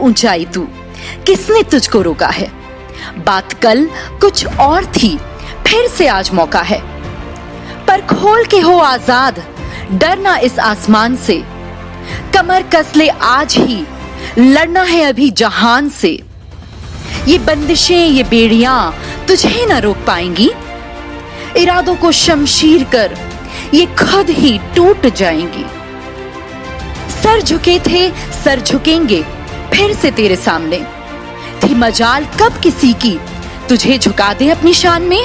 ऊंचाई तू, किसने तुझको रोका है। बात कल कुछ और थी, फिर से आज मौका है। पर खोल के हो आजाद, डरना इस आसमान से। कमर कस ले आज ही, लड़ना है अभी जहान से। ये बंदिशें, ये बेड़ियां तुझे ना रोक पाएंगी। इरादों को शमशीर कर, ये खुद ही टूट जाएंगी। सर झुके थे, सर झुकेंगे फिर से तेरे सामने। थी मजाल कब किसी की, तुझे झुका दे अपनी शान में।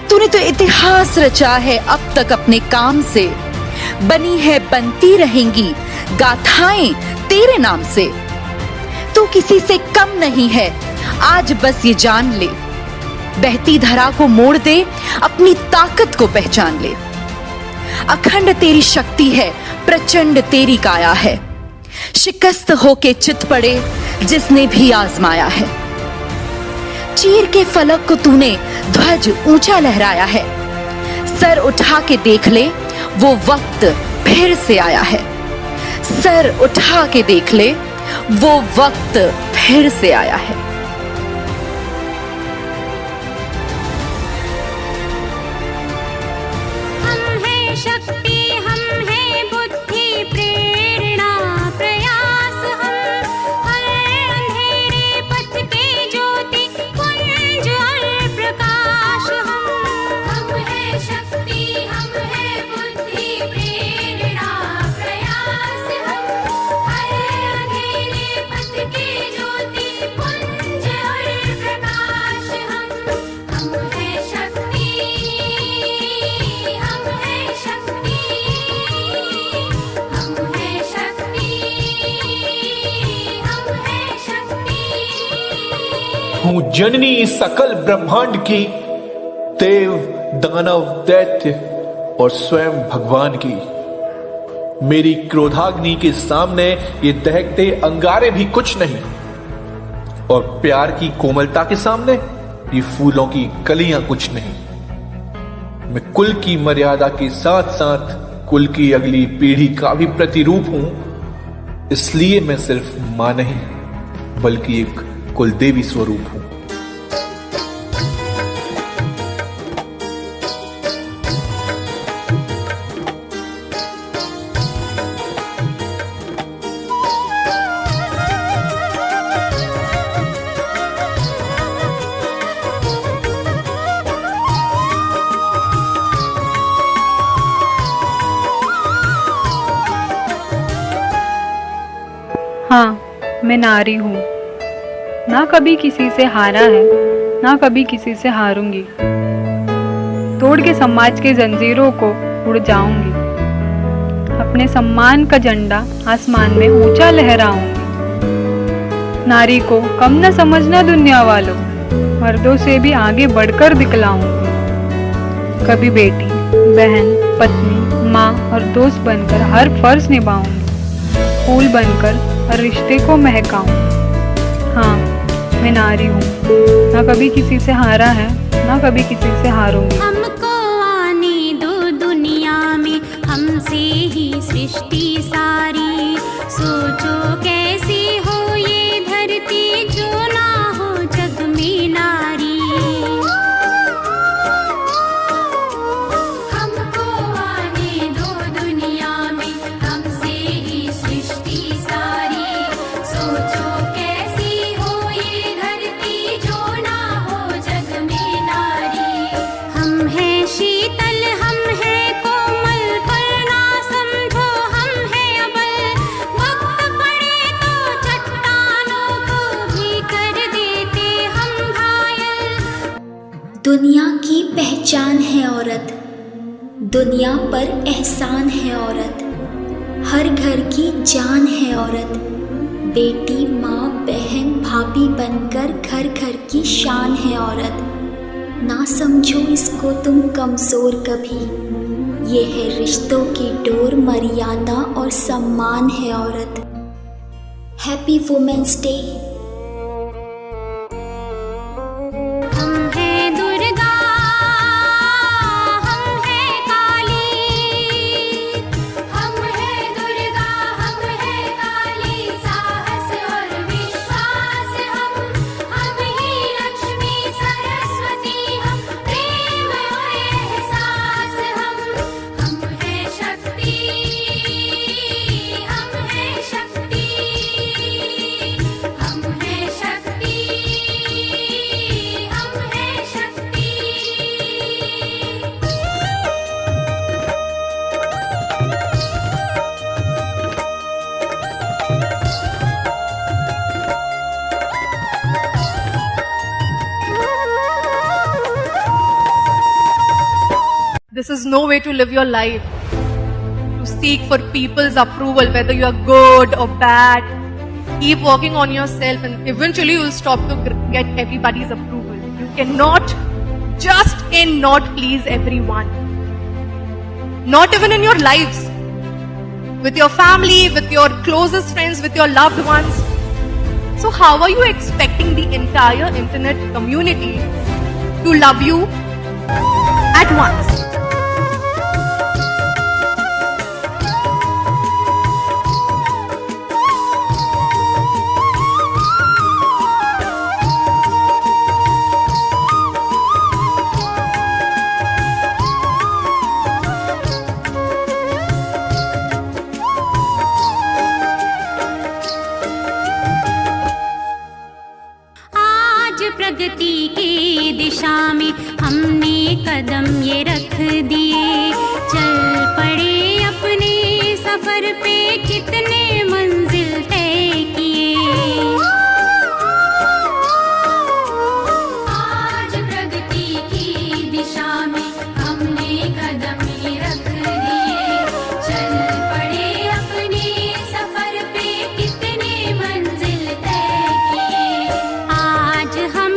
तूने तो इतिहास रचा है अब तक अपने काम से। बनी है, बनती रहेंगी गाथाएं तेरे नाम से। तू किसी से कम नहीं है, आज बस ये जान ले। बहती धरा को मोड़ दे, अपनी ताकत को पहचान ले। अखंड तेरी शक्ति है, प्रचंड तेरी काया है। शिकस्त होके चित पड़े जिसने भी आजमाया है। चीर के फलक को तूने ध्वज ऊंचा लहराया है। सर उठा के देख ले, वो वक्त फिर से आया है। सर उठा के देख ले, वो वक्त फिर से आया है। हम हैं शक्ति, हम हैं बुद्धि, प्रेरणा प्रयास। हम हर अंधेरे पथ के ज्योति, पुंज और प्रकाश। हम हैं शक्ति, हम हैं बुद्धि, प्रेरणा प्रयास। हम हर अंधेरे पथ के ज्योति, पुंज और प्रकाश। हम हैं शक्ति, हम हैं शक्ति, हम हैं शक्ति, हम हैं शक्ति। हूँ जननी सकल ब्रह्मांड की, देव दानव दैत्य और स्वयं भगवान की। मेरी क्रोधाग्नि के सामने ये दहकते अंगारे भी कुछ नहीं, और प्यार की कोमलता के सामने ये फूलों की कलियां कुछ नहीं। मैं कुल की मर्यादा के साथ साथ कुल की अगली पीढ़ी का भी प्रतिरूप हूं। इसलिए मैं सिर्फ मां नहीं, बल्कि एक कुलदेवी स्वरूप हूं। हाँ, मैं नारी हूँ। ना कभी किसी से हारा है, ना कभी किसी से हारूंगी। तोड़ के समाज के जंजीरों को उड़ जाऊंगी। अपने सम्मान का झंडा आसमान में ऊंचा लहराऊंगी। नारी को कम न समझना दुनिया वालों, मर्दों से भी आगे बढ़कर दिखलाऊंगी। कभी बेटी, बहन, पत्नी, माँ और दोस्त बनकर हर फर्ज निभाऊंगी। फूल बनकर हर रिश्ते को महकाऊं। हाँ, मैं नारी हूँ। ना कभी किसी से हारा है, ना कभी किसी से हारूंगी। हमको आने दो दुनिया में, हमसे ही सृष्टि सारी। सोचो कैसी हो ये धरती, जो ना हो जग में नारी। हमको आने दो दुनिया में, हमसे ही सृष्टि सारी। सोचो कैसी हो ये धरती, जो ना हो जग में नारी। हम हैं शीतल, हम हैं कोमल, पर ना समझो हम हैं अबल। वक्त पड़े तो चट्टानों को भी कर देते हम घायल। दुनिया की पहचान है औरत, दुनिया पर एहसान है औरत। हर घर की जान है औरत। बेटी, माँ, बहन, भाभी बनकर घर घर की शान है औरत। ना समझो इसको तुम कमजोर कभी, ये है रिश्तों की डोर, मर्यादा और सम्मान है औरत। Happy women's day. हम हैं दुर्गा, हम हैं काली। हम हैं दुर्गा, हम हैं काली। साहस और This is no way to live your life. To seek for people's approval, whether you are good or bad. Keep working on yourself and eventually you will stop to get everybody's approval. You cannot just cannot please everyone. Not even in your lives. With your family, with your closest friends, with your loved ones. So how are you expecting the entire internet community to love you at once? प्रगति की दिशा में हमने कदम ये रख दिए, चल पड़े अपने सफर पे कितने मंजिल तय किए। आज प्रगति की दिशा में हमने कदम ये रख दिए, चल पड़े अपने सफर पे कितने मंजिल तय किए। आज हम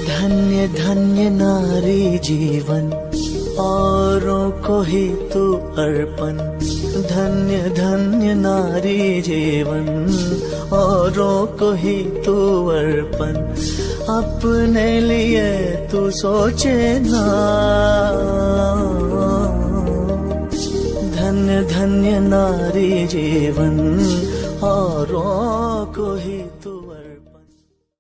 धन्य धन्य नारी जीवन औरों को ही तू अर्पण। धन्य धन्य नारी जीवन औरों को ही तू अर्पण। अपने लिए तू सोचे ना। धन्य धन्य नारी जीवन औरों को ही तू